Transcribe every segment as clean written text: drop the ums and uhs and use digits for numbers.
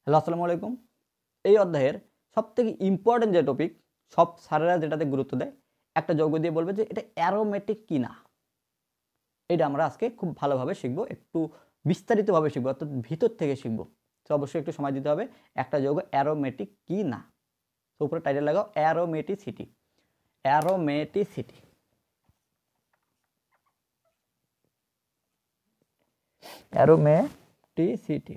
Hello, আসসালামু আলাইকুম। এই অধ্যায়ের সবথেকে ইম্পর্টেন্ট যে টপিক, সব স্যারেরা যেটাতে গুরুত্ব দেয়, একটা যৌগ দিয়ে বলবে যে এটা অ্যারোমেটিক কিনা। এটা আমরা আজকে খুব ভালোভাবে শিখব, একটু বিস্তারিতভাবে শিখব, অর্থাৎ ভিতর থেকে শিখব। তো অবশ্যই একটু সময় দিতে হবে। একটা যৌগ অ্যারোমেটিক কি না, তো উপরে টাইটেল লাগাও অ্যারোমেটিসিটি। অ্যারোমেটিসিটি অ্যারোমেটিসিটি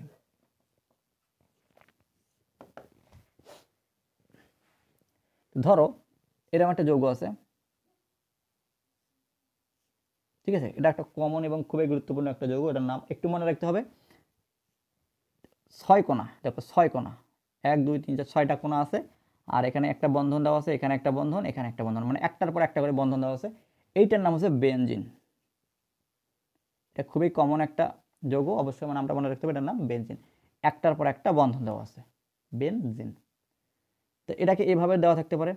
ধরো এরকম একটা যৌগ আছে, ঠিক আছে? এটা একটা কমন এবং খুবই গুরুত্বপূর্ণ একটা যৌগ। এটার নাম একটু মনে রাখতে হবে। 6 কোণা, দেখো 6 কোণা, 1 2 3 4 6টা কোণা আছে। আর এখানে একটা বন্ধন দেওয়া আছে, এখানে একটা বন্ধন, এখানে একটা বন্ধন, মানে একটার পর একটা করে বন্ধন দেওয়া আছে। এইটার নাম হচ্ছে বেনজিন। এটা খুবই কমন একটা যৌগ, অবশ্যই নামটা মনে রাখতে হবে। এটার নাম বেনজিন, একটার পর একটা বন্ধন দেওয়া আছে, বেনজিন। তো এটাকে এভাবে দেওয়া থাকতে পারে।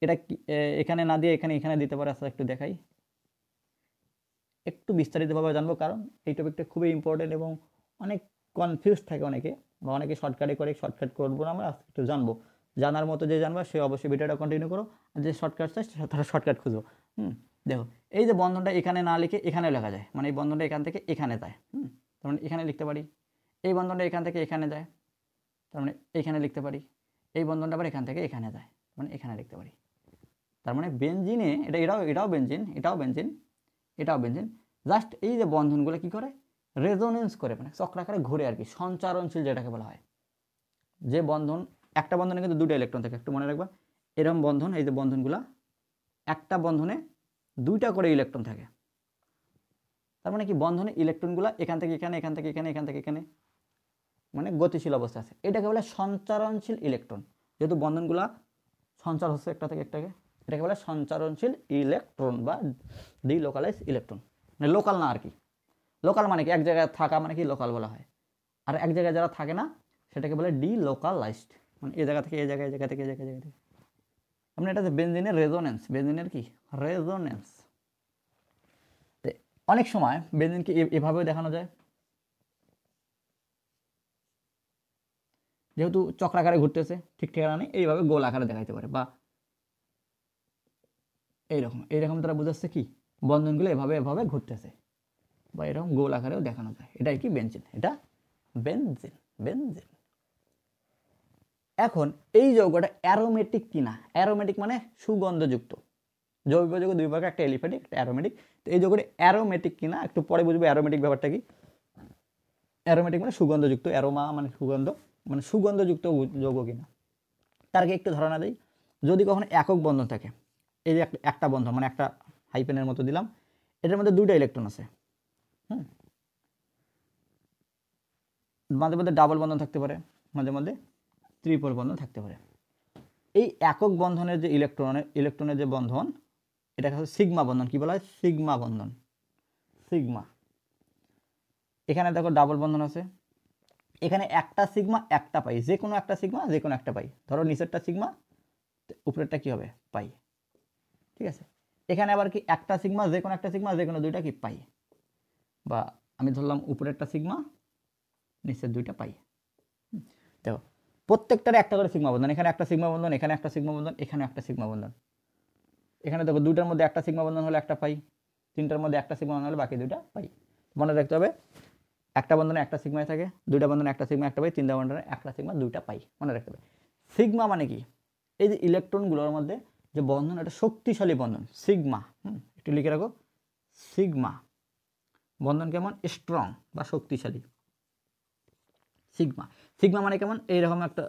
এটা এখানে না দিয়ে এখানে এখানে দিতে পারে। আচ্ছা, একটু দেখাই, একটু বিস্তারিতভাবে জানবো, কারণ এই টপিকটা খুবই ইম্পর্টেন্ট এবং অনেক কনফিউজ থাকে অনেকে, বা অনেকে শর্টকাটে করে। শর্টকাট করবো না আমরা, একটু জানবো। জানার মতো যে জানবা সে অবশ্যই ভিডিওটা কন্টিনিউ করো, আর যে শর্টকাট চাই তারা শর্টকাট খুঁজো। দেখো, এই যে বন্ধনটা এখানে না লিখে এখানে লেখা যায়, মানে এই বন্ধনটা এখান থেকে এখানে যায়। তার মানে এখানে লিখতে পারি। এই বন্ধনটা এখান থেকে এখানে যায়, তার মানে এইখানে লিখতে পারি। এই বন্ধনটা আবার এখান থেকে এখানে যায়, মানে এখানে লিখতে পারি। তার মানে বেনজিনে এটাও বেনজিন, এটাও বেনজিন, এটাও বেনজিন। জাস্ট এই যে বন্ধনগুলো কি করে, রেজোনেন্স করে, মানে চক্রাকারে ঘুরে আর কি, সঞ্চারণশীল যেটাকে বলা হয়। যে বন্ধন, একটা বন্ধনে কিন্তু দুটো ইলেকট্রন থাকে, একটু মনে রাখবা। এরকম বন্ধন, এই যে বন্ধনগুলা, একটা বন্ধনে দুইটা করে ইলেকট্রন থাকে। তার মানে কি, বন্ধনে ইলেকট্রনগুলা এখান থেকে এখানে, এখান থেকে এখানে, এখান থেকে এখানে, মানে গতিশীল অবস্থা আছে। এটাকে বলে সঞ্চারণশীল ইলেকট্রন। যেহেতু বন্ধনগুলা সঞ্চার হচ্ছে একটা থেকে একটাকে, এটাকে বলে সঞ্চারণশীল ইলেকট্রন বা ডিলোকালাইজ ইলেকট্রন। মানে লোকাল না আর কি। লোকাল মানে কি, এক জায়গায় থাকা মানে কি লোকাল বলা হয়। আর এক জায়গায় যারা থাকে না সেটাকে বলে ডিলোকালাইজড, মানে এই জায়গা থেকে এই জায়গায়, এই জায়গা থেকে এই জায়গায়, জায়গা থেকে। মানে এটা বেনজিনের রেজোনেন্স, বেনজিনের কি রেজোনেন্স। অনেক সময় বেনজিনকে এভাবেও দেখানো যায়, যেহেতু চক্রাকারে ঘুরতেছে, ঠিক ঠিকানা নেই, এইভাবে গোল আকারে দেখাইতে পারে, বা এইরকম এইরকম তারা বুঝাচ্ছে কি, বন্ধনগুলো এভাবে এভাবে ঘুরতেছে, বা এরকম গোল আকারেও দেখানো যায়। এটাই কি বেনজিন, এটা বেনজিন, বেনজিন। এখন এই যৌগটা অ্যারোমেটিক কিনা। অ্যারোমেটিক মানে সুগন্ধযুক্ত। জৈব যৌগ দুই প্রকার, একটা এলিফ্যাটিক, একটা অ্যারোমেটিক। তো এই যৌগটা অ্যারোমেটিক কিনা একটু পরে বুঝবো। অ্যারোমেটিক ব্যাপারটা কি, অ্যারোমেটিক মানে সুগন্ধযুক্ত, অ্যারোমা মানে সুগন্ধ, মানে সুগন্ধযুক্ত যৌগ কিনা। তার আগে একটু ধারণা দেই। যদি কখনো একক বন্ধন থাকে, এই যে একটা বন্ধন, মানে একটা হাইপেনের মতো দিলাম, এটার মধ্যে দুইটা ইলেকট্রন আছে। মাঝে মধ্যে ডাবল বন্ধন থাকতে পারে, মাঝে মধ্যে ত্রিপল বন্ধন থাকতে পারে। এই একক বন্ধনের যে ইলেকট্রনের যে বন্ধন, এটাকে হচ্ছে সিগমা বন্ধন। কি বলা হয়? সিগমা বন্ধন, সিগমা। এখানে দেখো ডাবল বন্ধন আছে, এখানে একটা সিগমা একটা পাই, যে কোনো একটা সিগমা যে কোনো একটা পাই। ধরো নিচেরটা সিগমা, উপরেরটা কি হবে? পাই, ঠিক আছে? এখানে আবার কি, একটা সিগমা যে কোনো একটা সিগমা যে কোনো দুইটা কি পাই, বা আমি ধরলাম উপরেরটা সিগমা, নিচের দুইটা পাই। দেখো, প্রত্যেকটার একটা করে সিগমা বন্ধন, এখানে একটা সিগমা বন্ধন, এখানে একটা সিগমা বন্ধন, এখানে একটা সিগমা বন্ধন। এখানে দেখো দুইটার মধ্যে একটা সিগমা বন্ধন হলে একটা পাই, তিনটার মধ্যে একটা সিগমা বন্ধন হলে বাকি দুইটা পাই। মনে রাখতে হবে, একটা বন্ধনে একটা সিগমায় থাকে, দুইটা বন্ধনে একটা সিগমা একটা পাই, তিনটা বন্ধনে একটা সিগমা দুইটা পাই। মনে রাখতে হবে সিগমা মানে কি, এই যে ইলেকট্রনগুলোর মধ্যে যে বন্ধন, এটা শক্তিশালী বন্ধন, সিগমা। একটু লিখে রাখো, সিগমা বন্ধন কেমন? স্ট্রং বা শক্তিশালী, সিগমা। সিগমা মানে কেমন? এইরকম একটা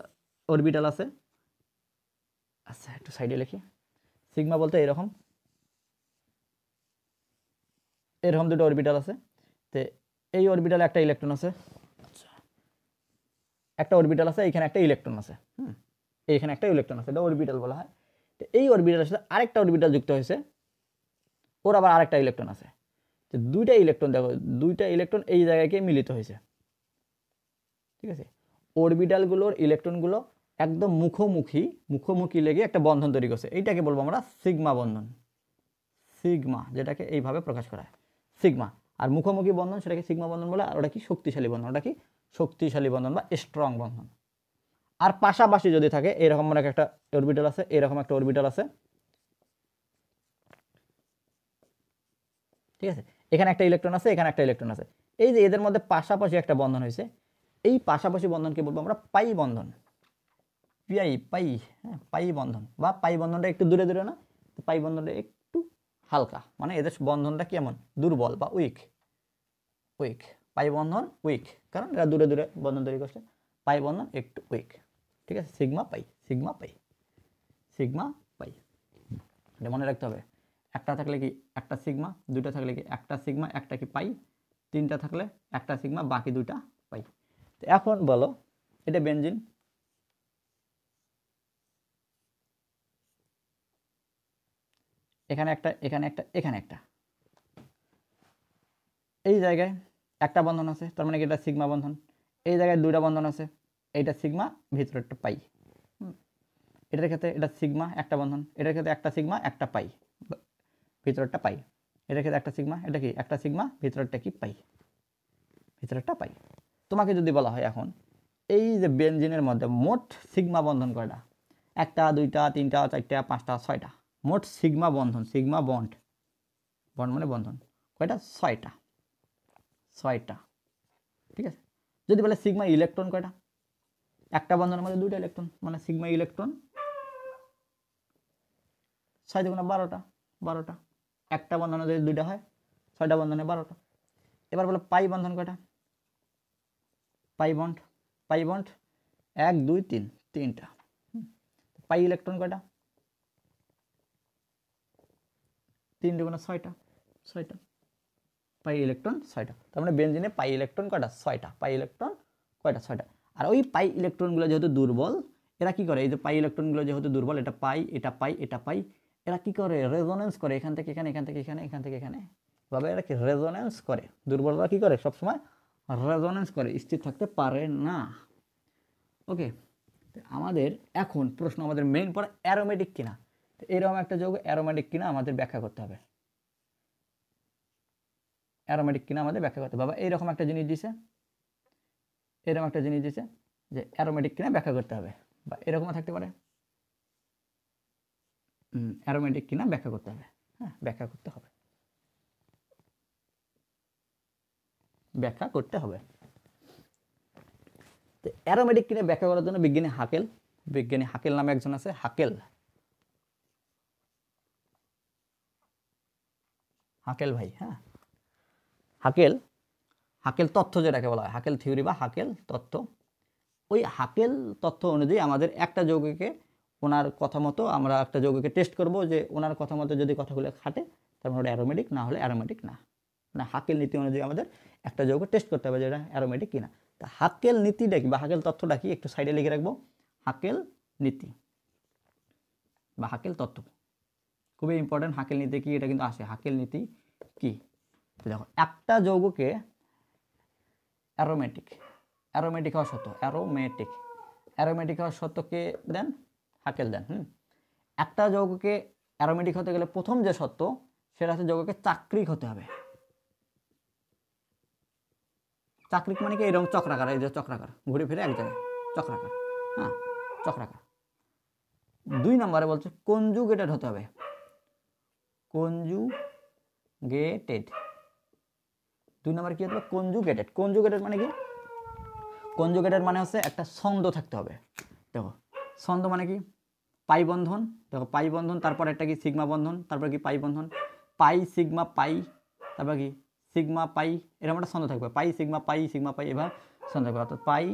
অরবিটাল আছে। আচ্ছা, একটু সাইডে লিখি। সিগমা বলতে এরকম এরকম দুটো অরবিটাল আছে। তো এই অরবিটালে একটা ইলেকট্রন আছে। আচ্ছা, একটা অরবিটাল আছে, এখানে একটা ইলেকট্রন আছে। এইখানে একটা ইলেকট্রন আছে, এটা অরবিটাল বলা হয়। তো এই অরবিটালের সাথে আরেকটা অরবিটাল যুক্ত হয়েছে, ওর আবার আরেকটা ইলেকট্রন আছে। তো দুইটা ইলেকট্রন, দেখো দুইটা ইলেকট্রন এই জায়গায় গিয়ে মিলিত হয়েছে, ঠিক আছে? অরবিটালগুলোর ইলেকট্রনগুলো একদম মুখোমুখি মুখোমুখি লেগে একটা বন্ধন তৈরি করছে। এইটাকে বলবো আমরা সিগমা বন্ধন, সিগমা, যেটাকে এইভাবে প্রকাশ করা হয় সিগমা। আর মুখোমুখি বন্ধন সেটাকে সিগমা বন্ধন বলে। আর ওটা কি? শক্তিশালী বন্ধন। ওটা কি? শক্তিশালী বন্ধন বা স্ট্রং বন্ধন। আর পাশাপাশি যদি থাকে এরকম মানে একটা অরবিটাল আছে, এরকম একটা অরবিটাল আছে, ঠিক আছে, এখানে একটা ইলেকট্রন আছে, এখানে একটা ইলেকট্রন আছে, এই যে এদের মধ্যে পাশাপাশি একটা বন্ধন হয়েছে, এই পাশাপাশি বন্ধনকে বলবো আমরা পাই বন্ধন, পাই, হ্যাঁ, পাই বন্ধন, বা পাই বন্ধনটা একটু দূরে দূরে না, পাই বন্ধনটা একটু হালকা, মানে এদের বন্ধনটা কেমন, দুর্বল বা উইক, উইক, পাই বন্ধন উইক, কারণ এরা দূরে দূরে বন্ধন তৈরি করছে, পাই বন্ধন একটু উইক, ঠিক আছে, সিগমা পাই, সিগমা পাই, সিগমা পাই, এটা মনে রাখতে হবে। একটা থাকলে কি একটা সিগমা, দুইটা থাকলে কি একটা সিগমা, একটা কি পাই, তিনটা থাকলে একটা সিগমা, বাকি দুইটা পাই। তো এখন বলো এটা বেনজিন, এখানে একটা, এখানে একটা, এখানে একটা, এই জায়গায় একটা বন্ধন আছে, তার মানে কি এটা সিগমা বন্ধন, এই জায়গায় দুইটা বন্ধন আছে, এইটা সিগমা, ভিতরে একটা পাই, এটার ক্ষেত্রে এটা সিগমা একটা বন্ধন, এটার ক্ষেত্রে একটা সিগমা একটা পাই, ভিতরটা পাই, এটার ক্ষেত্রে একটা সিগমা, এটা কি একটা সিগমা, ভিতরটা কি পাই, ভিতরটা পাই। তোমাকে যদি বলা হয় এখন এই যে বেনজিনের মধ্যে মোট সিগমা বন্ধন কয়টা, একটা, দুইটা, তিনটা, চারটা, পাঁচটা, ছয়টা, মোট সিগমা বন্ধন, সিগমা বন্ড, বন্ড মানে বন্ধন কয়টা, ছয়টা, ছয়টা, ঠিক আছে। যদি বলে সিগমা ইলেকট্রন কয়টা, একটা বন্ধনের মধ্যে দুইটা ইলেকট্রন, মানে সিগমা ইলেকট্রন 6 দুগুণে 12টা, 12টা, একটা বন্ধনে যদি দুইটা হয় 6টা বন্ধনে 12টা। এবার বলে পাই বন্ধন কয়টা, পাই বন্ড, পাই বন্ড 1 2 3, তিনটা। পাই ইলেকট্রন কয়টা, 3 দুগুণে 6টা, 6টা, পাই ইলেকট্রন 6টা। তার মানে বেনজিনে পাই ইলেকট্রন কয়টা, 6টা, পাই ইলেকট্রন কয়টা, 6টা। আর ওই পাই ইলেকট্রনগুলো যেহেতু দুর্বল, এরা কি করে, এই যে পাই ইলেকট্রনগুলো যেহেতু দুর্বল, এটা পাই, এটা পাই, এটা পাই, এরা কি করে, রেজোনেন্স করে, এখান থেকে এখানে, এখান থেকে এখানে, এখান থেকে এখানে, ভাবে এরা কি রেজোনেন্স করে, দুর্বলরা কি করে সবসময় রেজোনেন্স করে, স্থির থাকতে পারে না। ওকে, আমাদের এখন প্রশ্ন, আমাদের মেইন পড়া অ্যারোমেটিক কিনা, এরকম একটা যৌগ অ্যারোমেটিক কিনা আমাদের ব্যাখ্যা করতে হবে, অ্যারোমেটিক কিনা আমাদের ব্যাখ্যা করতে হবে। বাবা এইরকম একটা জিনিস দিছে, এরকম একটা জিনিস দিছে যে অ্যারোমেটিক কিনা ব্যাখ্যা করতে হবে, বা এরকমও থাকতে পারে, অ্যারোমেটিক কিনা ব্যাখ্যা করতে হবে, হ্যাঁ ব্যাখ্যা করতে হবে, ব্যাখ্যা করতে হবে। তো অ্যারোমেটিক কিনা ব্যাখ্যা করার জন্য বিজ্ঞানী হাকেল, বিজ্ঞানী হাকেল নামে একজন আছে, হাকেল, হাকেল ভাই, হ্যাঁ হাকেল, হাকেল তথ্য যেটাকে বলা হয়, হাকেল থিওরি বা হাকেল তথ্য, ওই হাকেল তথ্য অনুযায়ী আমাদের একটা যৌগকে, ওনার কথা মতো আমরা একটা যৌগকে টেস্ট করব, যে ওনার কথা মতো যদি কথাগুলো খাটে তার মানে ওটা অ্যারোমেটিক, না হলে অ্যারোমেটিক না। মানে হাকেল নীতি অনুযায়ী আমাদের একটা যৌগ টেস্ট করতে হবে যে এটা অ্যারোমেটিক কিনা। তা হাকেল নীতিটা কি বা হাকেল তথ্যটা কি একটু সাইডে লিখে রাখবো, হাকেল নীতি বা হাকেল তত্ত্ব, খুবই ইম্পর্টেন্ট। হাকেল নীতি কি, এটা কিন্তু আসে, হাকেল নীতি কি, দেখো একটা যৌগকে অ্যারোমেটিক, অ্যারোমেটিক হওয়া সত্য, অ্যারোমেটিক, অ্যারোমেটিক হওয়ার সত্যকে দেন হাকেল দেন। একটা যৌগকে অ্যারোমেটিক হতে গেলে প্রথম যে সত্য সেটা হচ্ছে যৌগকে চাক্রিক হতে হবে। চাক্রিক মানে কি, এরকম চক্রাকার, এই যে চক্রাকার ঘুরে ফিরে এক জায়গায়, চক্রাকার, হ্যাঁ চক্রাকার। 2 নম্বরে বলছে কনজুগেটেড হতে হবে, কনজুগেটেড, 2 নম্বরে কি হতে হবে, কনজুগেটেড। কনজুগেটেড মানে কি, কনজুগেটেড মানে হচ্ছে একটা ছন্দ থাকতে হবে। দেখো ছন্দ মানে কি, পাই বন্ধন, দেখো পাই বন্ধন, তারপর একটা কি সিগমা বন্ধন, তারপর কি পাই বন্ধন, পাই সিগমা পাই, তারপর কি সিগমা পাই, এরকম একটা ছন্দ থাকবে, পাই সিগমা পাই, সিগমা পাই, এবার ছন্দ থাকবে, অর্থাৎ পাই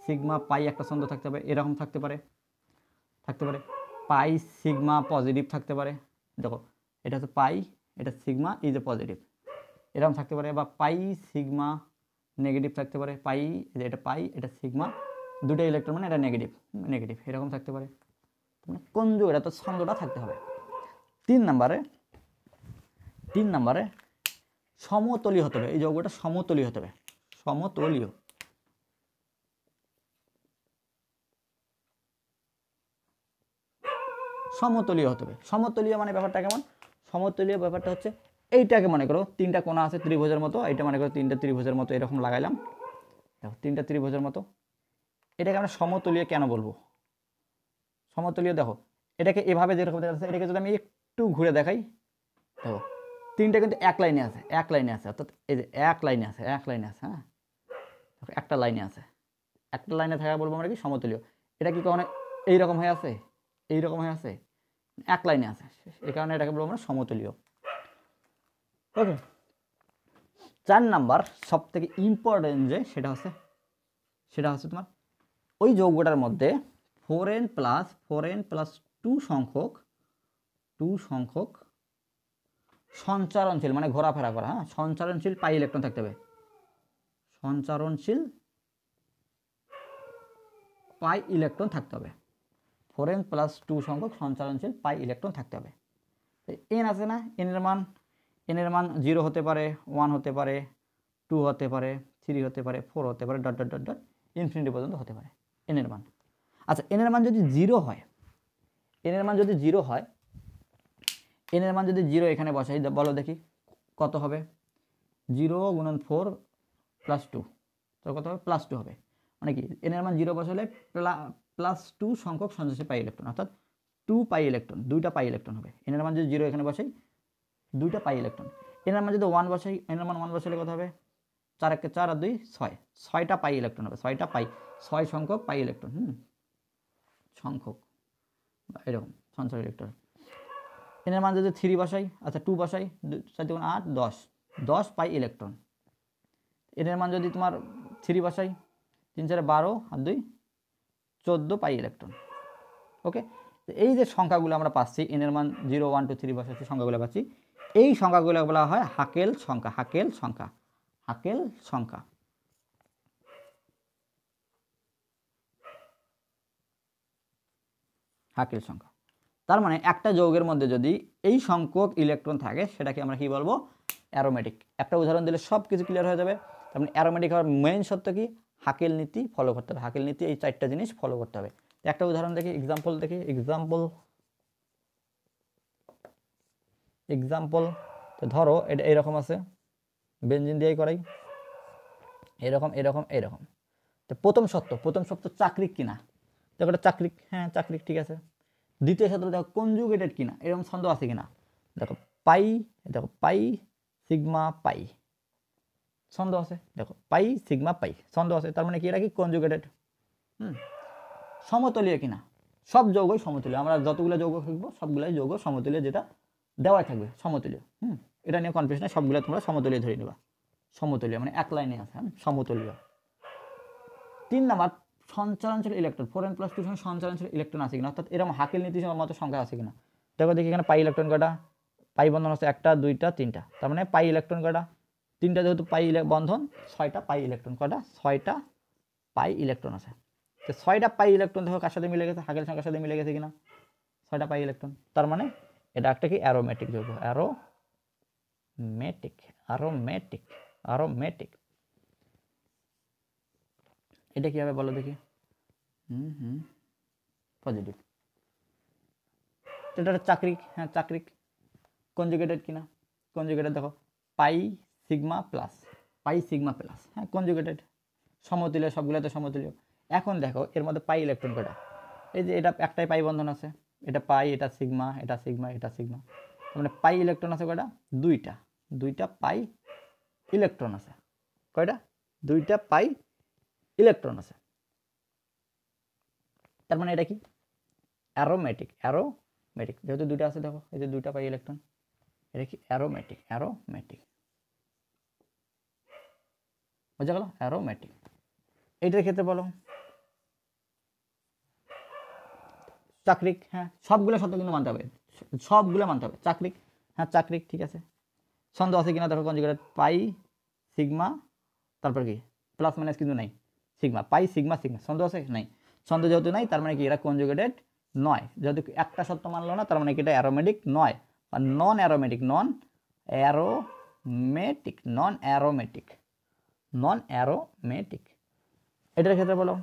সিগমা পাই একটা ছন্দ থাকতে হবে, এরকম থাকতে পারে, থাকতে পারে পাই সিগমা পজিটিভ থাকতে পারে, দেখো এটা হচ্ছে পাই, এটা সিগমা এই যে পজিটিভ, এরকম থাকতে পারে, বা পাই সিগমা নেগেটিভ থাকতে পারে, পাই এটা পাই, এটা সিগমা, দুটো ইলেকট্রন মানে এটা নেগেটিভ, নেগেটিভ এরকম থাকতে পারে, মানে কনজুগেট, এটা তো ছন্দটা থাকতে হবে। 3 নম্বরে, 3 নম্বরে সমতলীয় হতে হবে, এই যৌগটা সমতলীয় হতে হবে, সমতলীয়, সমতলীয় হতে হবে। সমতলীয় মানে ব্যাপারটা কেমন, সমতলীয় ব্যাপারটা হচ্ছে এইটাকে মনে করো 3টা কোণা আছে ত্রিভুজের মতো, এটা মনে করো 3টা ত্রিভুজের মতো এরকম লাগাইলাম, দেখো তিনটা ত্রিভুজের মতো। এটাকে আমরা সমতলীয় কেন বলবো? সমতলীয় দেখো এটাকে এভাবে যেরকম দেখা যাচ্ছে, এটাকে যদি আমি একটু ঘুরে দেখাই, দেখো তিনটা কিন্তু এক লাইনে আছে, এক লাইনে আছে, অর্থাৎ এই যে এক লাইনে আছে, এক লাইনে আছে, হ্যাঁ একটা লাইনে আছে, একটা লাইনে থাকা বলবো আমরা কি সমতলীয়। এটা কি কখনো এইরকম হয়ে আছে, এইরকম হয়ে আছে, এক লাইনে আছে, এই কারণে এটাকে বলবো আমরা সমতলীয়। ওকে, 4 নাম্বার সব থেকে ইম্পর্টেন্ট যে সেটা হচ্ছে তোমার ওই যৌগটার মধ্যে 4n প্লাস 2 সংখ্যক সঞ্চারণশীল মানে ঘোরাফেরা করা, হ্যাঁ সঞ্চারণশীল পাই ইলেকট্রন থাকতে হবে, সঞ্চারণশীল পাই ইলেকট্রন থাকতে হবে। 4n প্লাস 2 সংখ্যক সঞ্চারণশীল পাই ইলেকট্রন থাকতে হবে। এন আছে না, এনের মান 0 হতে পারে, 1 হতে পারে, 2 হতে পারে, 3 হতে পারে, 4 হতে পারে, dot dot dot dot infinity পর্যন্ত হতে পারে এনের মান। আচ্ছা এনের মান যদি 0 হয়, এনের মান যদি 0 হয়, এনের মান যদি 0 এখানে বসাই, বলো দেখি কত হবে? 0 গুণন 4 প্লাস 2, তো কত হবে? প্লাস 2 হবে। মানে কি এনের মান 0 বসালে প্লাস 2 সংখ্যক সঞ্চারণশীল পাই ইলেকট্রন, অর্থাৎ 2 পাই ইলেকট্রন, 2টা পাই ইলেকট্রন হবে। এনের মান যদি 0 এখানে বসাই, 2টা পাই ইলেকট্রন। এনের মান যদি 1 বসাই, এনের মান 1 বসালে কত হবে? 4 1 4 আর 2 6, 6টা পাই ইলেকট্রন হবে, 6টা পাই, 6 সংখ্যক পাই ইলেকট্রন, সংখ্যক এরকম সঞ্চার ইলেকট্রন। এনের মান যদি 3 বসাই, আচ্ছা 2 বসাই, 4 2 8 10, 10 পাই ইলেকট্রন। এনের মান যদি তোমার 3 বসাই, 3 4 12 আর 2 14 পাই ইলেকট্রন। ওকে, এই যে সংখ্যাগুলো আমরা পাচ্ছি, এনের মান 0 1 2 3 বসাচ্ছি, সংখ্যাগুলো পাচ্ছি, এই সংখ্যাগুলো বলা হয় হাকেল সংখ্যা, হাকেল সংখ্যা, হাকেল সংখ্যা। হাকেল সংখ্যা তার মানে একটা যৌগের মধ্যে যদি এই সংখ্যক ইলেকট্রন থাকে সেটাকে আমরা কি বলবো? অ্যারোমেটিক। একটা উদাহরণ দিলে সব কিছু ক্লিয়ার হয়ে যাবে। তার মানে অ্যারোমেটিক হওয়ার মেইন সত্য কি? হাকেল নীতি ফলো করতে হবে, হাকেল নীতি এই 4টা জিনিস ফলো করতে হবে। একটা উদাহরণ দেখি, এক্সাম্পল দেখি, এক্সাম্পল তো ধরো এটা এরকম আছে, বেনজিন দিয়েই করাই, এরকম এরকম এরকম। তো প্রথম সত্য চাকরিক কিনা, দেখো এটা চাকরিক, হ্যাঁ চাকরিক ঠিক আছে। দ্বিতীয় সত্য দেখো কনজুগেটেড কিনা, এরকম ছন্দ আছে কিনা, দেখো পাই, দেখো পাই সিগমা পাই ছন্দ আছে, দেখো পাই সিগমা পাই ছন্দ আছে, তার মানে কি এটা কি কনজুগেটেড। সমতলীয় কিনা, সব যৌগই সমতুল্য, আমরা যতগুলো যৌগ শিখবো সবগুলাই যৌগ সমতুল্য, যেটা দেওয়াই থাকবে সমতুল্য। এটা নিয়ে কনফিউজ নাই, সবগুলো তোমরা সমতুল্য ধরে নেবা, সমতুল্য মানে এক লাইনে আছে, সমতুল্য। 3 নাম্বার সঞ্চারণশীল ইলেকট্রন, 4n প্লাস 2 সঞ্চারণশীল ইলেকট্রন আছে কিনা, অর্থাৎ এরকম হাকেল নীতির মতো সংখ্যা আছে কিনা। দেখো দেখি এখানে পাই ইলেকট্রন কটা, পাই বন্ধন আছে 1টা 2টা 3টা, তার মানে পাই ইলেকট্রন কটা, 3টা যেহেতু পাই বন্ধন, 6টা পাই ইলেকট্রন কটা, 6টা পাই ইলেকট্রন আছে। তো 6টা পাই ইলেকট্রন দেখো কার সাথে মিলে গেছে, হাকেল সংখ্যার সাথে মিলে গেছে কিনা, 6টা পাই ইলেকট্রন, তার মানে এটা একটা কি অ্যারোমেটিক যৌগ, অ্যারোমেটিক, অ্যারোমেটিক, অ্যারোমেটিক। এটা কি হবে বলো দেখি, পজিটিভ। এটা চাকরিক, হ্যাঁ চাকরিক। কনজুগেটেড কিনা, কনজুগেটেড দেখো পাই সিগমা প্লাস, পাই সিগমা প্লাস, হ্যাঁ কনজুগেটেড। সমতুল্য, সবগুলো তো সমতুল্য। এখন দেখো এর মধ্যে পাই ইলেকট্রন কটা, এই যে এটা একটাই পাই বন্ধন আছে, এটা পাই, এটা সিগমা, এটা সিগমা, এটা সিগমা, মানে পাই ইলেকট্রন আছে কটা, 2টা, 2টা পাই ইলেকট্রন আছে, কয়টা, 2টা পাই ইলেকট্রন আছে। তার মানে এটা কি অ্যারোমেটিক, অ্যারোমেটিক যেহেতু 2টা আছে, দেখো এই যে 2টা পাই ইলেকট্রন, এটা কি অ্যারোমেটিক, অ্যারোমেটিক, বোঝা গেল, অ্যারোমেটিক। এইটার ক্ষেত্রে বলো চাকরিক, হ্যাঁ সবগুলো সত্য কিন্তু মানতে হবে, সবগুলো মানতে হবে। চাকরিক, হ্যাঁ চাকরিক ঠিক আছে। ছন্দ আছে কিনা দেখো, কনজুগেটেড পাই সিগমা, তারপর কি প্লাস মাইনাস কিন্তু নাই, সিগমা পাই সিগমা সিগমা, ছন্দ আছে নাই, ছন্দ যেহেতু নাই তার মানে কি এটা কনজুগেটেড নয়, যেহেতু একটা সত্য মানলো না তার মানে কি এটা অ্যারোমেটিক নয়, বা নন অ্যারোমেটিক, নন অ্যারোমেটিক, নন অ্যারোমেটিক, নন অ্যারোমেটিক। এটার ক্ষেত্রে বলো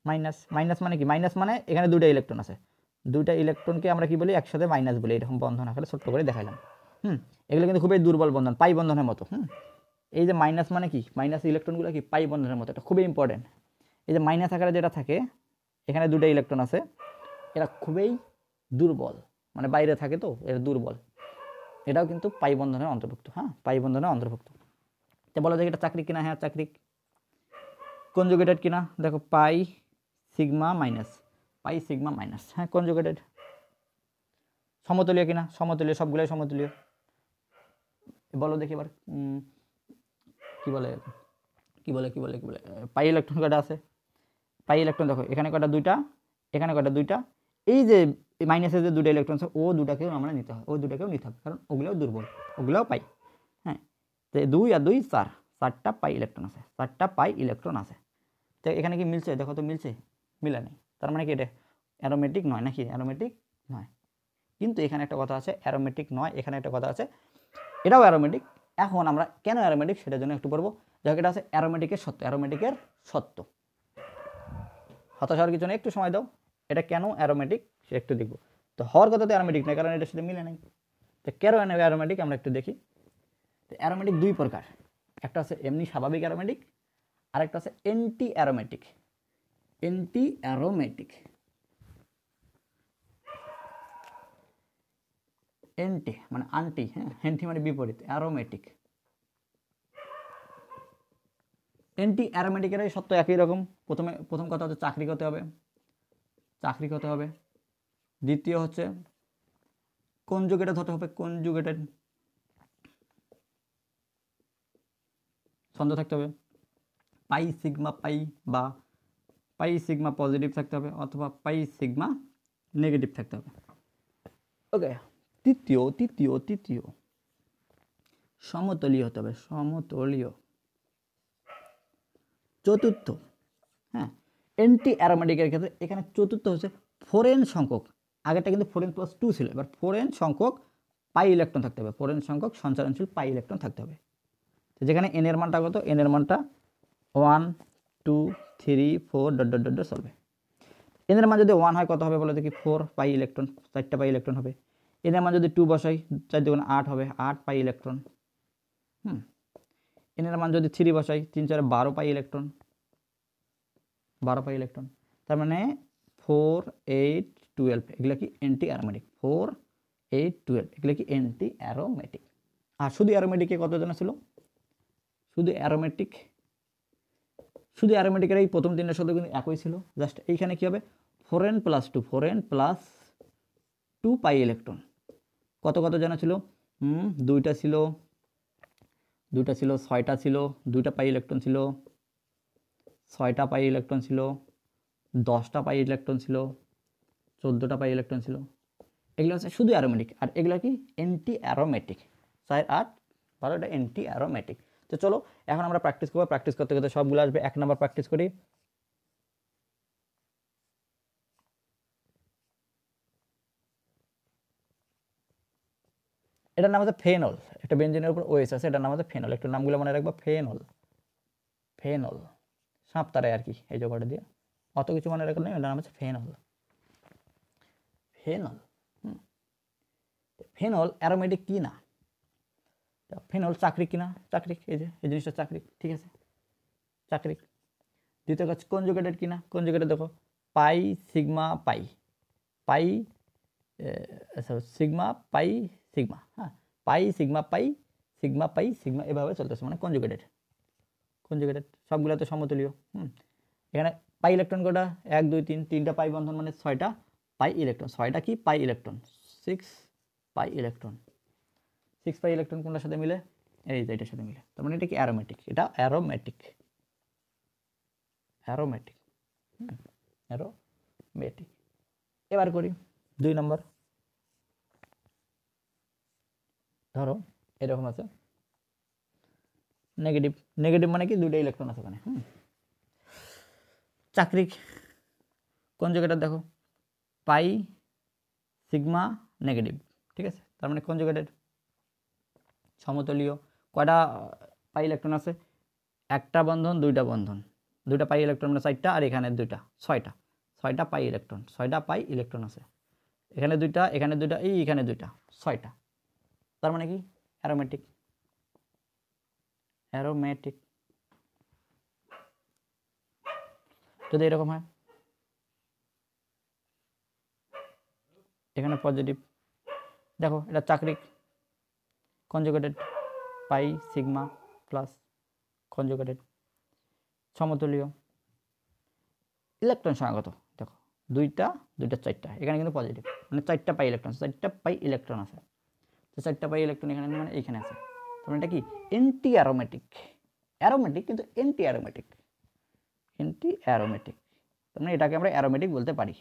মাইনাস, মাইনাস মানে কি, মাইনাস মানে এখানে 2টা ইলেকট্রন আছে, 2টা ইলেকট্রনকে আমরা কি বলি, একসাথে মাইনাস বলি, এরকম বন্ধন আকারে ছোট্ট করে দেখাইলাম। এগুলো কিন্তু খুবই দুর্বল বন্ধন, পাই বন্ধনের মতো। এই যে মাইনাস মানে কি, মাইনাস ইলেকট্রনগুলো কি পাই বন্ধনের মতো, এটা খুবই ইম্পর্টেন্ট। এই যে মাইনাস আকারে যেটা থাকে, এখানে দুটো ইলেকট্রন আছে, এরা খুবই দুর্বল, মানে বাইরে থাকে তো এরা দুর্বল, এটাও কিন্তু পাই বন্ধনের অন্তর্ভুক্ত। হ্যাঁ, পাই বন্ধনের অন্তর্ভুক্ত। তো বলা যায় এটা চাকরিক কিনা? হ্যাঁ চাকরিক। কনজুগেটেড কিনা? দেখো পাই সিগমা মাইনাস, পাই সিগমা মাইনাস, হ্যাঁ কনজুগেটেড। সমতুল্য কিনা? সমতুল্য, সবগুলোই সমতুল্য। বলো দেখি এবার কি বলে কি বলে কি বলে কি বলে পাই ইলেকট্রন কয়টা আছে? পাই ইলেকট্রন দেখো এখানে কয়টা? দুইটা, এখানে কয়টা? দুইটা। এই যে মাইনাসের যে দুটো ইলেকট্রন আছে, ও দুটাকেও আমরা নিতে হয়, ও দুটাকেও নিতে হবে, কারণ ওগুলোও দুর্বল, ওগুলোও পাই। হ্যাঁ, তো 2 আর 2 4, 4টা পাই ইলেকট্রন আছে, 4টা পাই ইলেকট্রন আছে। তো এখানে কি মিলছে? দেখো তো মিলছে? মিলে নেই, তার মানে কি এটা অ্যারোমেটিক নয় নাকি? অ্যারোমেটিক নয়। কিন্তু এখানে একটা কথা আছে, অ্যারোমেটিক নয়, এখানে একটা কথা আছে, এটাও অ্যারোমেটিক। এখন আমরা কেন অ্যারোমেটিক সেটার জন্য একটু পড়বো। যাক, এটা আছে অ্যারোমেটিকের সত্য, অ্যারোমেটিকের সত্য। হতাশ হওয়ার কিছু নেই, একটু সময় দাও। এটা কেন অ্যারোমেটিক সে একটু দেখবো। তো হওয়ার কথা তো অ্যারোমেটিক নয়, কারণ এটার সাথে মিলে নাই। তো কেন অ্যারোমেটিক আমরা একটু দেখি। তো অ্যারোমেটিক দুই প্রকার, একটা আছে এমনি স্বাভাবিক অ্যারোমেটিক, আর একটা আছে anti aromatic. Anti aromatic, anti মানে আন্টি, হ্যাঁ অ্যান্টি মানে বিপরীত, অ্যারোমেটিক। অ্যান্টি অ্যারোমেটিকের সত্য একই রকম। প্রথম কথা হচ্ছে চাকরিক হতে হবে, চাকরিক হতে হবে। দ্বিতীয় হচ্ছে কনজুগেটেড হতে হবে, কনজুগেটেড, ছন্দ থাকতে হবে। পাই সিগমা পাই, বা পাই সিগমা পজিটিভ থাকতে হবে, অথবা পাই সিগমা নেগেটিভ থাকতে হবে। ওকে, তৃতীয় সমতলীয় হতে হবে, সমতলীয়। চতুর্থ, হ্যাঁ অ্যান্টি অ্যারোমেটিকের ক্ষেত্রে এখানে চতুর্থ হচ্ছে ফোরেন সংখ্যক। আগেরটা কিন্তু 4n+2 ছিল, এবার ফোরেন সংখ্যক পাই ইলেকট্রন থাকতে হবে, ফোরেন সংখ্যক সঞ্চালনশীল পাই ইলেকট্রন থাকতে হবে। যেখানে এন এর মানটা কত? এন এর মানটা 1 2 3 4 ডট ডট ডট চলবে। এন এর মান যদি 1 হয় কত হবে বলো দেখি? 4 পাই ইলেকট্রন, 4টা পাই ইলেকট্রন হবে। এন এর মান যদি 2 বসাই, 4 দুগুণে 8 হবে, 8 পাই ইলেকট্রন। এন এর মান যদি 3 বসাই, 3 4 12 পাই ইলেকট্রন, 12 পাই ইলেকট্রন। তার মানে 4 8 12 এগুলো কি অ্যান্টি অ্যারোমেটিক। 4 8 12 এগুলো কি অ্যান্টি অ্যারোমেটিক। আর শুধু অ্যারোমেটিকে কতজন ছিল? শুধু অ্যারোমেটিকের এই প্রথম তিনটার সাথে কিন্তু একই ছিল, জাস্ট এইখানে কি হবে? 4n+2, 4n+2 pi electron. কত জানা ছিল? দুইটা ছিল, 6টা ছিল, 2টা পাই ইলেকট্রন ছিল, 6টা পাই ইলেকট্রন ছিল, 10টা পাই ইলেকট্রন ছিল, 14টা পাই ইলেকট্রন ছিল। এগুলো হচ্ছে শুধু অ্যারোমেটিক, আর এগুলো কি অ্যান্টি অ্যারোমেটিক। 4 8 12 এটা অ্যান্টি অ্যারোমেটিক। তো চলো এখন আমরা প্র্যাকটিস করবো, প্র্যাকটিস করতে করতে সবগুলো আসবে। 1 নাম্বার প্র্যাকটিস করি। এটার নাম হচ্ছে ফেনল, একটা বেঞ্জিনের উপর ওএস আছে, এটার নাম হচ্ছে ফেনল। একটু নামগুলো মনে রাখবো, ফেনল, ফেনল সাপ তারাই আর কি, এই জগটা দিয়ে অত কিছু মনে রাখলে নেই। এটার নাম হচ্ছে ফেনল, ফেনল। ফেনল অ্যারোমেটিক কি না? ফেনল চাকরিক কিনা? চাকরিক, এই যে এই জিনিসটা চাকরিক, ঠিক আছে চাকরিক। দ্বিতীয় কাজ কনজুগেটেড কিনা? কনজুগেটেড দেখো পাই সিগমা পাই, পাই সিগমা পাই সিগমা, হ্যাঁ পাই সিগমা পাই, সিগমা পাই সিগমা, এভাবে চলতেছে, মানে কনজুগেটেড। কনজুগেটেড সবগুলো তো সমতুল্য। এখানে পাই ইলেকট্রন কটা? 1 2 3, 3টা পাই বন্ধন মানে 6টা পাই ইলেকট্রন। 6টা কি pi electron? 6 pi electron. 6 pi electron কোনটার সাথে মিলে? এই যে এটার সাথে মিলে, তার মানে এটা কি অ্যারোমেটিক। এটা অ্যারোমেটিক, অ্যারোমেটিক, অ্যারোমেটিক। এবার করি 2 নম্বর। ধরো এরকম আছে নেগেটিভ, নেগেটিভ মানে কি? 2টা ইলেকট্রন আছে ওখানে। চাকরিক কনজুগেটেড দেখো পাই সিগমা নেগেটিভ, ঠিক আছে, তার মানে কনজুগেটেড সমতলীয়। কয়টা পাই ইলেকট্রন আছে? একটা বন্ধন, 2টা বন্ধন, 2টা পাই ইলেকট্রন মানে 4টা, আর এখানে 2টা 6টা, 6টা পাই ইলেকট্রন, 6টা পাই ইলেকট্রন আছে। এখানে 2টা, এখানে 2টা, এখানে 2টা, 6টা। তার মানে কি? Aromatic, aromatic. যদি এরকম হয়, এখানে পজিটিভ, দেখো এটা চাকরিক conjugated pi sigma plus conjugated সমতুল্য ইলেকট্রন সংখ্যাগত, দেখো দুইটা দুইটা চারটা, এখানে কিন্তু পজিটিভ, মানে চারটা পাই ইলেকট্রন, চারটা পাই ইলেকট্রন আছে, তো চারটা পাই ইলেকট্রন এখানে মানে এইখানে আছে, তার এটা কি এন্টি অ্যারোমেটিক, অ্যারোমেটিক কিন্তু এন্টি অ্যারোমেটিক, এন্টি অ্যারোমেটিক, তার মানে এটাকে আমরা অ্যারোমেটিক বলতে পারি,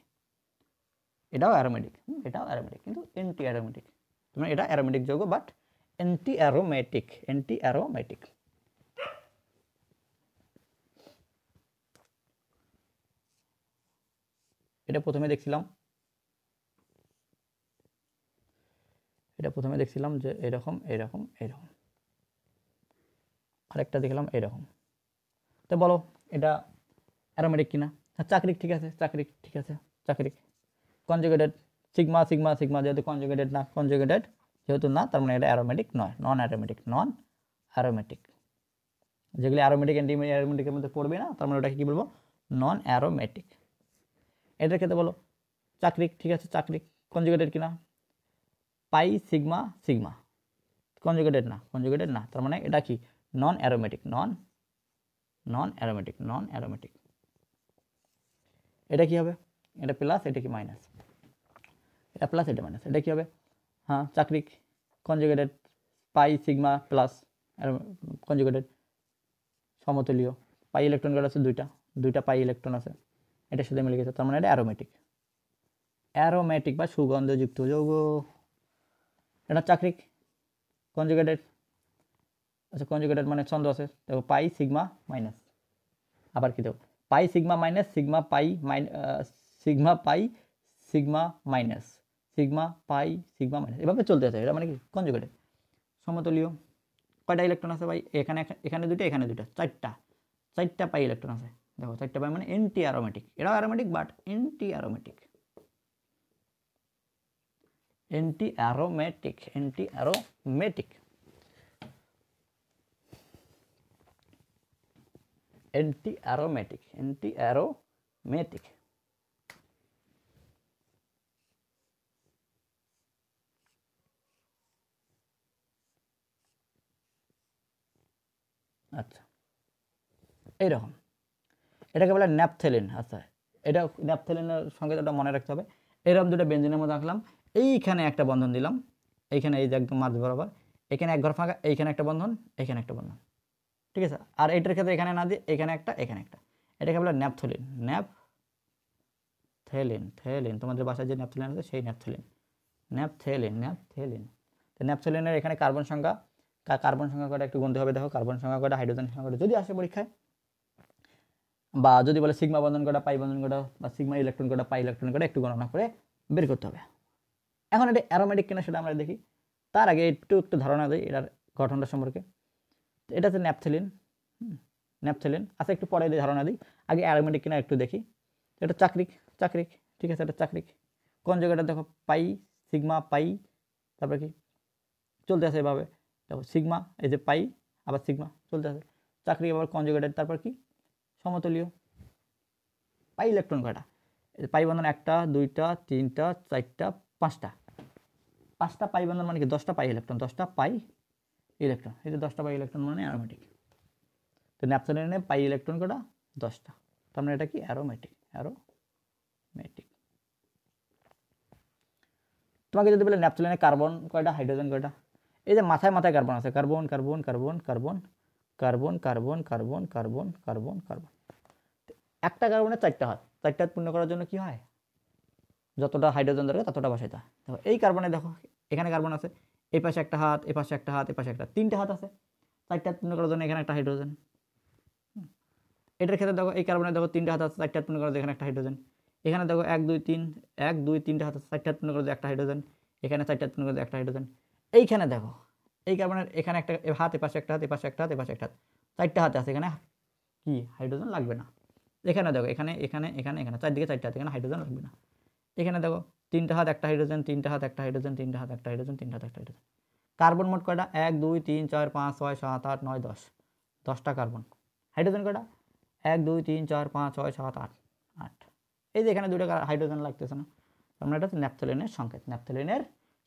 এটাও অ্যারোমেটিক, এটাও অ্যারোমেটিক কিন্তু এন্টি অ্যারোমেটিক, তার এটা অ্যারোমেটিক যৌগ but anti aromatic, anti aromatic. এটা প্রথমে দেখছিলাম, যে এরকম এরকম এরকম, আরেকটা দেখলাম এরকম, তো বলো এটা অ্যারোমেটিক কিনা? চাকরিক, ঠিক আছে চাকরিক, ঠিক আছে চাকরিক কনজুগেটেড সিগমা সিগমা সিগমা, যেহেতু কনজুগেটেড না, কনজুগেটেড যেহেতু না, তার মানে এটা অ্যারোমেটিক নয়, নন অ্যারোমেটিক, নন অ্যারোমেটিক, যেগুলি অ্যারোমেটিক অ্যান্টি অ্যারোমেটিকের মধ্যে পড়বে না, তার মানে ওটাকে কি বলবো? নন অ্যারোমেটিক। এটার ক্ষেত্রে বলো চাকরিক, ঠিক আছে চাকরিক কনজুগেটেড কিনা? পাই সিগমা সিগমা, কনজুগেটেড না, কনজুগেটেড না, তার মানে এটা কি নন অ্যারোমেটিক, নন অ্যারোমেটিক, নন অ্যারোমেটিক। এটা কি হবে? এটা প্লাস, এটা কি মাইনাস, এটা প্লাস এটা মাইনাস, এটা কি হবে? হ্যাঁ চাকরিক conjugated pi sigma plus conjugated সমতুল্য, পাই ইলেকট্রন কটা আছে দুইটা, দুইটা পাই ইলেকট্রন আছে, এটার সাথে মিলে গেছে, তার মানে এটা অ্যারোমেটিক, অ্যারোমেটিক বা সুগন্ধযুক্ত যৌগ। এটা চাকরিক কনজুগেটেড, আচ্ছা কনজুগেটেড মানে ছন্দ আছে, দেখো পাই সিগমা মাইনাস, আবার কি দেখো পাই সিগমা মাইনাস সিগমা পাই সিগমা পাই সিগমা মাইনাস সিগমা পাই সিগমা মাইনাস, এভাবে চলতে আছে, এটা মানে কি কনজুগেটেড সমতুল্য। কয়টা ইলেকট্রন আছে ভাই? এখানে এখানে দুইটা, এখানে দুইটা, চারটা, চারটা পাই ইলেকট্রন আছে, দেখো চারটা পাই মানে এন্টি অ্যারোমেটিক, এটাও aromatic but anti aromatic, anti aromatic, anti aromatic, anti aromatic, anti aromatic. আচ্ছা এইরকম, এটাকে বলে ন্যাপথেলিন। আচ্ছা এটা ন্যাপথেলিনের সংকেতটা মনে রাখতে হবে, এরকম দুটো বেঞ্জিনের মধ্যে আঁকলাম, এইখানে একটা বন্ধন দিলাম, এইখানে এই যে একদম মাঝ বরাবর, এখানে এক ঘর ফাঁকা, এইখানে একটা বন্ধন, এইখানে একটা বন্ধন, ঠিক আছে, আর এইটার ক্ষেত্রে এখানে না দিয়ে এখানে একটা, এখানে একটা, এটাকে বলে ন্যাপথেলিন, ন্যাপথেলিন, থেলিন, তোমাদের বাসায় যে ন্যাপথেলিন আছে সেই ন্যাপথেলিন, ন্যাপথেলিন, ন্যাপথেলিন। তো ন্যাপথেলিনের এখানে কার্বন সংখ্যা, কার্বন সংখ্যা কটা একটু গুনতে হবে, দেখো কার্বন সংখ্যা কটা, হাইড্রোজেন সংখ্যা কটা, যদি আসে পরীক্ষায়, বা যদি বলে সিগমা বন্ধন কটা, পাই বন্ধন কটা, বা সিগমা ইলেকট্রন কটা, পাই ইলেকট্রন কটা, একটু গণনা করে বের করতে হবে। এখন এটা অ্যারোমেটিক কিনা সেটা আমরা দেখি, তার আগে একটু ধারণা দিই এটার গঠনটা সম্পর্কে। এটা হচ্ছে ন্যাপথেলিন, ন্যাপথেলিন, আচ্ছা একটু পরে ধারণা দিই, আগে অ্যারোমেটিক কিনা একটু দেখি। এটা চাকরিক, চাকরিক, ঠিক আছে, এটা চাকরিক কনজুগেটেড, দেখো পাই সিগমা পাই, তারপরে কি চলতে আছে এভাবে, দেখো সিগমা, এই যে পাই আবার সিগমা চলতে আছে, চাকরি আবার কনজুগেটেড, তারপর কি সমতুল্য। পাই ইলেকট্রন কয়টা? পাই বন্ধন একটা, দুইটা, তিনটা, চারটা, পাঁচটা, পাঁচটা পাই বন্ধন মানে কি 10টা পাই ইলেকট্রন, 10টা পাই ইলেকট্রন, এই যে 10টা পাই ইলেকট্রন মানে অ্যারোমেটিক। তো ন্যাপথেলিনে পাই ইলেকট্রন কটা? 10টা, তার মানে এটা কি অ্যারোমেটিক, অ্যারোমেটিক। তোমাকে যদি বলে ন্যাপথেলিনে কার্বন কয়টা, হাইড্রোজেন কয়টা, এই যে মাথায় মাথায় কার্বন আছে, carbon carbon carbon carbon carbon carbon carbon carbon carbon carbon, একটা কার্বনের 4টা হাত, 4টা হাত পূর্ণ করার জন্য কি হয়, যতটা হাইড্রোজেন দরকার ততটা বসাইতে হয়। দেখো এই কার্বনে, দেখো এখানে কার্বন আছে, এই পাশে একটা হাত, এই পাশে একটা হাত, এই পাশে একটা, 3টে হাত আছে, 4টা হাত পূর্ণ করার জন্য এখানে একটা হাইড্রোজেন। এটার ক্ষেত্রে দেখো এই কার্বনে দেখো 3টে হাত আছে, 4টা হাত পূর্ণ করার জন্য এখানে একটা হাইড্রোজেন, এখানে দেখো 1 2 3 1 2 3টে হাত আছে, 4টা হাত পূর্ণ করার জন্য একটা হাইড্রোজেন, এখানে 4টা হাত পূর্ণ করার জন্য একটা হাইড্রোজেন, এইখানে দেখো এই কার্বনের এখানে একটা হাত, এপাশে একটা হাত, এপাশে একটা হাত, এপাশে একটা হাত, 4টা হাত আছে, এখানে কি হাইড্রোজেন লাগবে না। এখানে দেখো এখানে এখানে এখানে এখানে চারদিকে 4টা হাত, এখানে হাইড্রোজেন লাগবে না। এখানে দেখো 3টে হাত, একটা হাইড্রোজেন, 3টে হাত, একটা হাইড্রোজেন, 3টে হাত, একটা হাইড্রোজেন, 3টে হাত, একটা হাইড্রোজেন। কার্বন মোট কয়টা? 1 2 3 4 5 6 7 8 9 10, 10টা কার্বন। হাইড্রোজেন কয়টা? 1 2 3 4 5 6 7 8 8। এই যে এখানে দুটো হাইড্রোজেন লাগতেছে না, আমরা এটা ন্যাপথলিনের সংকেত, ন্যাপথলিনের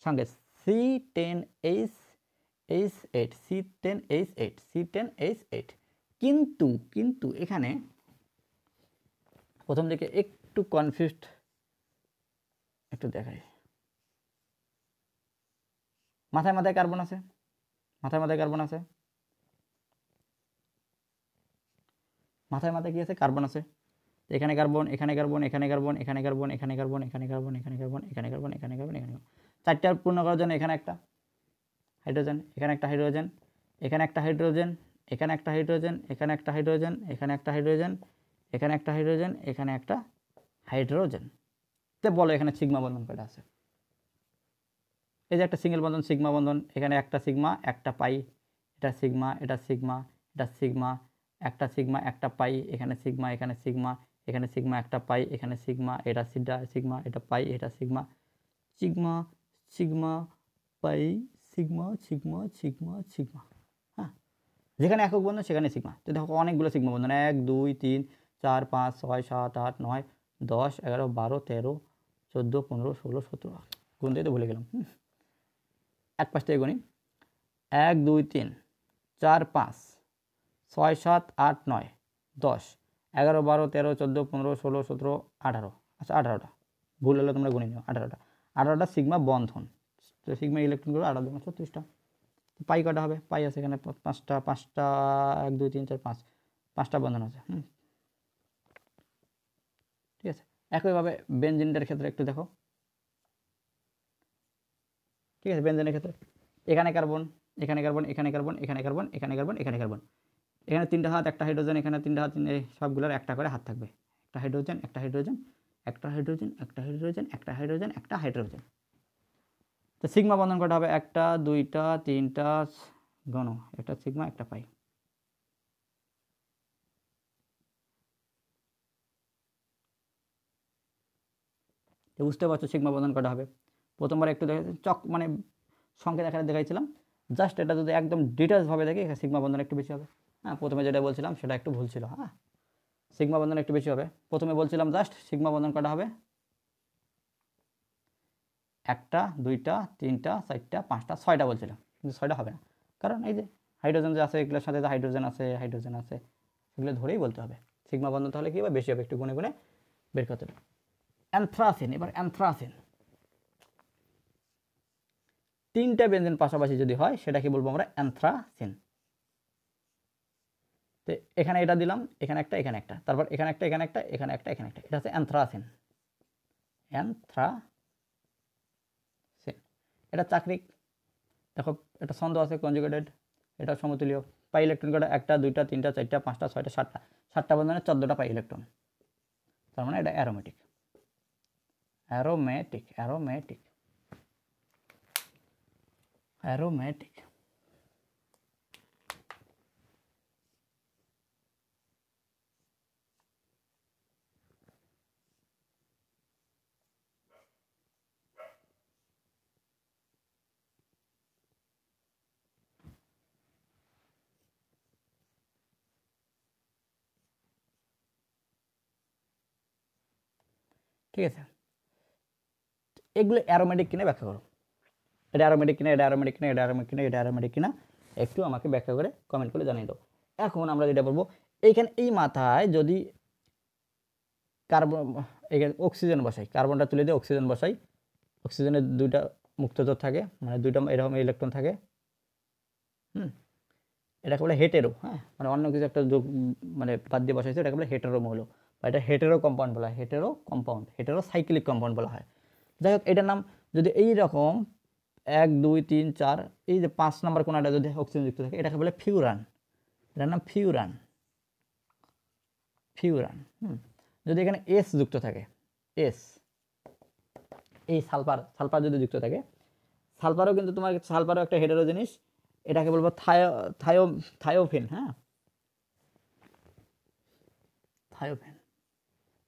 সংকেত C10H8 C10H8 C10H8। কিন্তু এখানে প্রথম দিকে একটু কনফিউজড, একটু দেখাই। মাথায় মাথায় কার্বন আছে, মাথায় মাথায় কার্বন আছে, মাথায় মাথায় কি আছে? কার্বন আছে। এখানে কার্বন, এখানে কার্বন, এখানে কার্বন, এখানে কার্বন, এখানে কার্বন, এখানে কার্বন, এখানে কার্বন, এখানে কার্বন, এখানে কার্বন, এখানে কার্বন। চারটা পূর্ণ করার জন্য এখানে একটা হাইড্রোজেন, এখানে একটা হাইড্রোজেন, এখানে একটা হাইড্রোজেন, এখানে একটা হাইড্রোজেন, এখানে একটা হাইড্রোজেন, এখানে একটা হাইড্রোজেন, এখানে একটা হাইড্রোজেন, এখানে একটা হাইড্রোজেন। তো বলো এখানে সিগমা বন্ধন কয়টা আছে? এই যে একটা সিঙ্গেল বন্ধন সিগমা বন্ধন, এখানে একটা সিগমা একটা পাই, এটা সিগমা এটা সিগমা এটা সিগমা, একটা সিগমা একটা পাই, এখানে সিগমা এখানে সিগমা, এখানে সিগমা একটা পাই, এখানে সিগমা, এটা সিগমা এটা পাই, এটা সিগমা সিগমা সিগমা পাই সিগমা সিগমা সিগমা সিগমা। হ্যাঁ, যেখানে একক বন্ধন সেখানে সিগমা। তো দেখো অনেকগুলো সিগমা বন্ধন, 1 2 3 4 5 6 7 8 9 10 11 12 13 14 15 16 17 গুনতে তো ভুলে গেলাম। এক পাশ থেকে গুনি, 1 2 3 4 5 6 7 8 9 10 11 12 13 14 15 16 17 18। আচ্ছা 18টা, ভুল হলে তোমরা গুনে নিও। 18টা সিগমা বন্ধন। তো সিগমা ইলেকট্রনগুলো 18 × 36টা। পাই কটা হবে? পাই আছে এখানে 5টা 1 2 3 4 5 5টা বন্ধন আছে। ঠিক আছে। একইভাবে বেনজিনটার ক্ষেত্রে একটু দেখো। ঠিক আছে, বেনজিনের ক্ষেত্রে এখানে কার্বন, এখানে কার্বন, এখানে কার্বন, এখানে কার্বন, এখানে কার্বন, এখানে কার্বন, এখানে 3টা হাত, একটা হাইড্রোজেন, এখানে 3টা হাত, সবগুলোর একটা করে হাত থাকবে। একটা হাইড্রোজেন, একটা হাইড্রোজেন, একটা হাইড্রোজেন, একটা হাইড্রোজেন, একটা হাইড্রোজেন, একটা হাইড্রোজেন। তো সিগমা বন্ধন কটা হবে? 1টা 2টা 3টা গণ, একটা সিগমা একটা পাই। তো বুঝতে পারছো সিগমা বন্ধন কটা হবে? প্রথমবার একটু চক মানে সংকেত আকারে দেখাইছিলাম, জাস্ট এটা যদি একদম ডিটেলসভাবে দেখি সিগমা বন্ধন একটু বেশি হবে। হ্যাঁ, প্রথমে যেটা বলছিলাম সেটা একটু ভুল ছিল। হ্যাঁ, সিগমা বন্ধন একটু বেশি হবে। প্রথমে বলছিলাম জাস্ট সিগমা বন্ধন কটা হবে? 1টা 2টা 3টা 4টা 5টা 6টা বলছিলাম, কিন্তু 6টা হবে না, কারণ এই যে হাইড্রোজেন যে আছে এগুলোর সাথে হাইড্রোজেন আছে এগুলো ধরেই বলতে হবে। সিগমা বন্ধন তাহলে কী হবে? বেশি হবে, একটু গুনে গুনে বের করতে হবে। অ্যানথ্রাসিন, এবার অ্যানথ্রাসিন 3টা বেনজিন পাশাপাশি যদি হয় সেটাকে বলবো আমরা অ্যানথ্রাসিন। তো এখানে এটা দিলাম, এখানে একটা, এখানে একটা, তারপর এখানে একটা, এখানে একটা, এখানে একটা, এখানে একটা, এটা হচ্ছে অ্যানথ্রাসিন। অ্যানথ্রাসিন এটা চাকরিক। দেখো এটা ছন্দ আছে কনজুগেটেড, এটা সমতুল্য। পাই ইলেকট্রন কটা? 1টা 2টা 3টা 4টা 5টা 6টা 7টা, 7টা বন্ধনে 14টা পাই ইলেকট্রন, তার মানে এটা অ্যারোমেটিক। Aromatic aromatic aromatic. ঠিক আছে, এগুলো অ্যারোমেটিক কিনা ব্যাখ্যা করো। এটা অ্যারোমেটিক কিনা, এটা অ্যারোমেটিক কিনা, এটা অ্যারোমেটিক কিনা, এটা অ্যারোমেটিক কিনা, একটু আমাকে ব্যাখ্যা করে কমেন্ট করে জানিয়ে দাও। এখন আমরা যেটা বলবো, এইখানে এই মাথায় যদি কার্বন, এখানে অক্সিজেন বসাই, কার্বনটা তুলে দিয়ে অক্সিজেন বসাই, অক্সিজেনের 2টা মুক্তজোর থাকে, মানে 2টা এরকম ইলেকট্রন থাকে। এটাকে বলে হেটেরো। হ্যাঁ, মানে অন্য কিছু একটা যোগ মানে বাদ দিয়ে বসাইছে, এটাকে বলে হেটেরো মৌল, বা এটা হেটেরো কম্পাউন্ড বলা হয়, hetero compound, hetero cyclic compound বলা হয়। যাই হোক, এটার নাম যদি এই রকম 1 2 3 4 এই যে 5 নম্বর কোণাটা যদি অক্সিজেন যুক্ত থাকে, এটাকে বলে ফিউরান। এটার নাম ফিউরান। ফিউরান। যদি এখানে এস যুক্ত থাকে, এস, এই সালফার, সালফার যদি যুক্ত থাকে, সালফারও কিন্তু তোমার, সালফারও একটা হেটেরো জিনিস, এটাকে বলবো থায়োফিন। হ্যাঁ, থায়োফিন,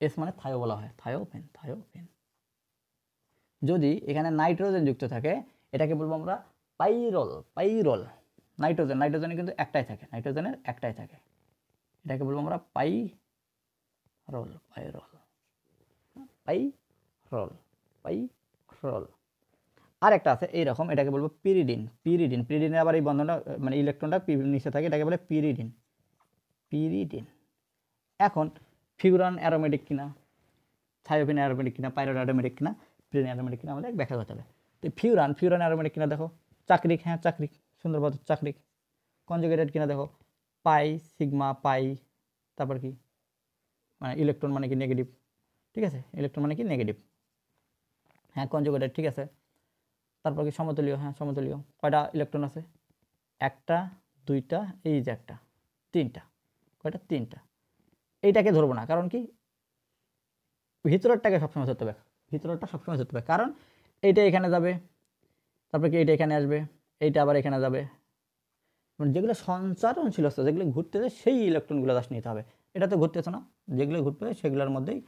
এস মানে থায়ো বলা হয়, থায়োফিন থায়োফিন। যদি এখানে নাইট্রোজেন যুক্ত থাকে, এটাকে বলবো আমরা পাইরল, পাইরল, নাইট্রোজেনে কিন্তু একটাই থাকে, নাইট্রোজেনের একটাই থাকে, এটাকে বলবো আমরা পাইরোল। আর একটা আছে এইরকম, এটাকে বলবো পিরিডিনের আবার এই বন্ধনটা মানে ইলেকট্রনটা নিচে থাকে, এটাকে বলে পিরিডিন। এখন ফিউরান অ্যারোমেটিক কিনা, থায়োফিন অ্যারোমেটিক কিনা, পাইরোড অ্যারোমেটিক কিনা, পিরিডিন অ্যারোমেটিক কিনা আমাদের ব্যাখ্যা করতে হবে। তো ফিউরান অ্যারোমেটিক কিনা দেখো, চাকরিক, হ্যাঁ চাকরিক, সুন্দর পদ চাকরিক। কনজুগেটেড কিনা দেখো, পাই, সিগমা, পাই, তারপর কি মানে ইলেকট্রন মানে কি নেগেটিভ, ঠিক আছে, ইলেকট্রন মানে কি নেগেটিভ, হ্যাঁ কনজুগেটেড, ঠিক আছে। তারপর কি সমতুলীয়, হ্যাঁ সমতুলীয়। কয়টা ইলেকট্রন আছে, একটা, দুইটা, এই যে একটা, তিনটা, কয়টা, তিনটা। এইটাকে ধরবো না, কারণ কি ভিতরেরটাকে সবসময় ধরতে হবে, ভিতরেরটা সবসময় ধরতে হবে, কারণ এইটা এখানে যাবে, তারপর কি এইটা এখানে আসবে, এইটা আবার এখানে যাবে, মানে যেগুলো সঞ্চারণশীল আছে, যেগুলো ঘুরতেছে সেই ইলেকট্রনগুলো জাস্ট নিতে হবে। এটা তো ঘুরতেছে না, যেগুলো ঘুরবে সেগুলোর মধ্যেই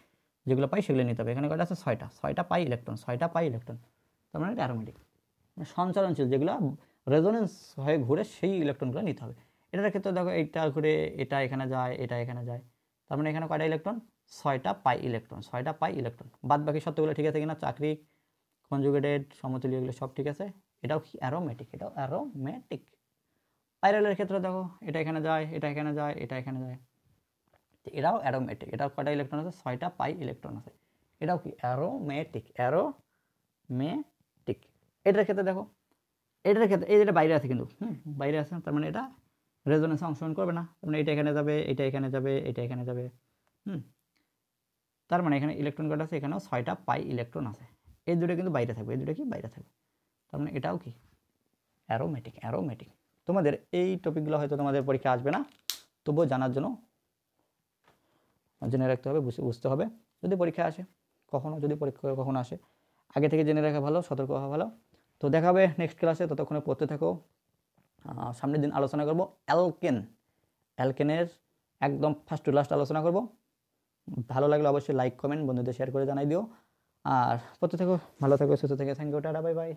যেগুলো পাই সেগুলো নিতে হবে। এখানে কয়টা আছে, ছয়টা পাই ইলেকট্রন, তার মানে এটা অ্যারোমেটিক, সঞ্চারণশীল যেগুলো রেজোনেন্স হয়ে ঘুরে সেই ইলেকট্রনগুলো নিতে হবে। এটার ক্ষেত্রে দেখো এইটা ঘুরে এটা এখানে যায়, এটা এখানে যায়, তার মানে এখানে কয়টা ইলেকট্রন, ছয়টা পাই ইলেকট্রন। বাদ বাকি সত্যগুলো ঠিক আছে কিনা, চাকরি, কনজুগেটেড, সমতুল্য, এগুলো সব ঠিক আছে। এটাও কি অ্যারোমেটিক, পাইরালের ক্ষেত্রে দেখো এটা এখানে যায়, এটা এখানে যায়, এটা এখানে যায়, এটাও অ্যারোমেটিক। এটাও কয়টা ইলেকট্রন আছে, ছয়টা পাই ইলেকট্রন আছে, এটাও কি অ্যারোমেটিক। এটার ক্ষেত্রে দেখো, এটার ক্ষেত্রে এই যেটা বাইরে আছে কিন্তু, বাইরে আছে, তার মানে এটা রেজোনেন্সে অংশগ্রহণ করবে না, তার মানে এটা এখানে যাবে, এটা এখানে যাবে, এটা এখানে যাবে, তার মানে এখানে ইলেকট্রন কয়টা আছে, এখানেও ছয়টা পাই ইলেকট্রন আছে, এই দুটো কিন্তু বাইরে থাকবে, এই দুটো কি বাইরে থাকবে, তার মানে এটাও কি অ্যারোমেটিক। তোমাদের এই টপিকগুলো হয়তো তোমাদের পরীক্ষা আসবে না, তবুও জানার জন্য জেনে রাখতে হবে, বুঝতে হবে। যদি পরীক্ষা আসে যদি পরীক্ষা কখনো আসে, আগে থেকে জেনে রাখা ভালো, সতর্ক হওয়া ভালো। তো দেখা হবে নেক্সট ক্লাসে, ততক্ষণে পড়তে থাকো। সামনের দিন আলোচনা করব অ্যালকেনের একদম ফার্স্ট টু লাস্ট আলোচনা করব। ভালো লাগলে অবশ্যই লাইক, কমেন্ট, বন্ধুদের শেয়ার করে জানাই দিও। আর পড়তে থাকো, ভালো থাকো, সুস্থ থেকে, thank you, tata, bye by.